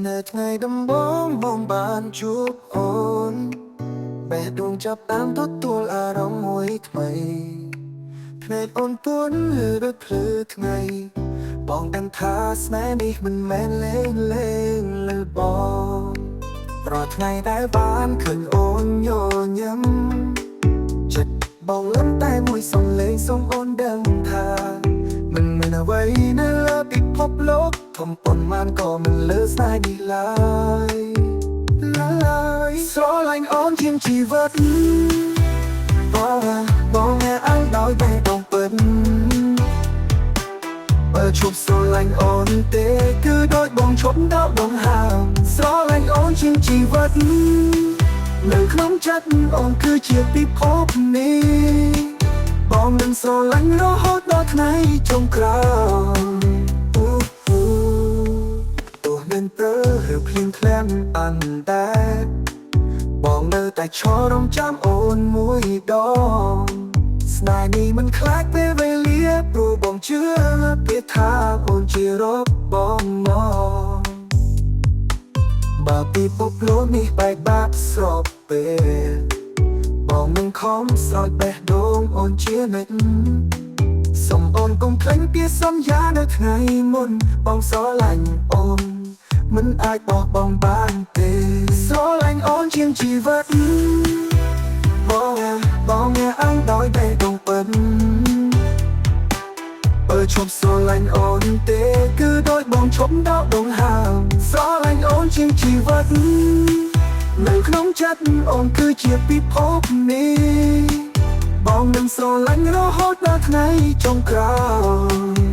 នៅថ្ងៃដំបូងបងបានជួបអូនបេះដូងចាប់តាមទទួលអារម្មណ៍មួយថ្មីភ្នែកអូនពួនលឺដូចភ្លឺថ្ងៃបងដឹងថាស្នេហ៍នេះមិនមែនលេងលើបងរាល់ថ្ងៃដែលបានឃើញអូនញញឹមចិត្តបងលំតែមួយសំឡេងសូមអូនដឹងថាមិនមានអ្វីនៅលើពិភពលោកធំប៉ុន្មានក៏មិនលើស្នេហ៍នេះឡើយស្រឡាញ់អូនជាងជីវិតបងអ្នកអើដោយបេះដូងពិតបើជប់ស្រឡាញ់អូនទេគឺដូចបងឈប់ដកដង្ហើមស្រឡាញ់អូនជាងជីវិតនៅក្នុងចិត្តអូនគឺជាពិភពនេះបងនឹងស្រឡាញ់រហូតដល់ថ្ងៃចុងក្រោយទោះនឹងទៅឬភ្លៀងធ្លាក់អណ្តែតបងនៅតែឈររងចាំអូនមួយដងស្នេហ៍នេះមិនខ្លាចពេលវេលាព្រោះបងជឿពាក្យថាអូនជារបស់មកបើពិភពលោកនេះបែកបាក់ស្របពេលបងនឹងខំស្រោចបេះដូងអូនជានិច្ចសូមអូនកុំភ្លេចពាក្យសន្យានៅថ្ងៃមុនបងស្រឡាញ់អូនមិនអាចបោះបង់បានទេស្រឡាញ់អូនជាងជីវិតបងអ្នកអើដោយបេះដូងពិតបើឈប់ស្រឡាញ់អូនទេគឺដូចបងឈប់ដកដង្ហើមស្រឡាញ់អូនជាងជីវិតនៅក្នុងចិត្តអូនគឺជាពិភពនេះបងនឹងស្រឡាញ់រហូតដល់ថ្ងៃចុងក្រោយ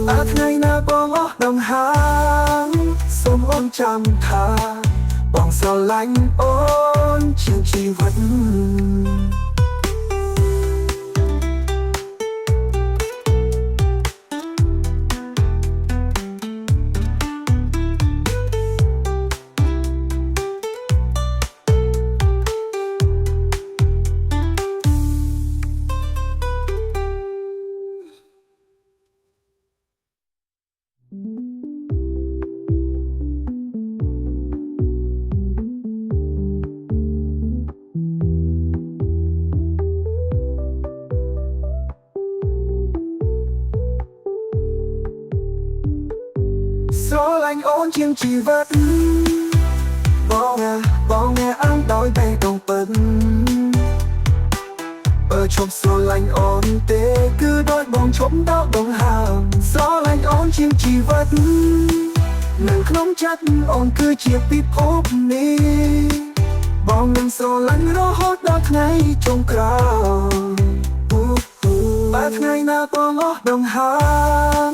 អាថ្ងៃណាបងអស់ដង្ហើមសូមអូនចាំថាបងស្រឡាញ់អូនជាងជីវិតស្រឡាញ់អូនជាងជីវិតបងអ្នកអើដោយបេះដូងពិតបើឈប់ស្រឡាញ់អូនទេគឺដូចបងឈប់ដកដង្ហើមស្រឡាញ់អូនជាងជីវិតនៅក្នុងចិត្តអូនគឺជាពិភពនេះបងនឹងស្រឡាញ់រហូតដល់ថ្ងៃចុងក្រោយបើថ្ងៃណាបងអស់ដង្ហើម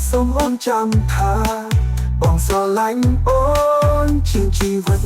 សូមអូនចាំថាបងស្រឡាញ់អូនជាងជីវិត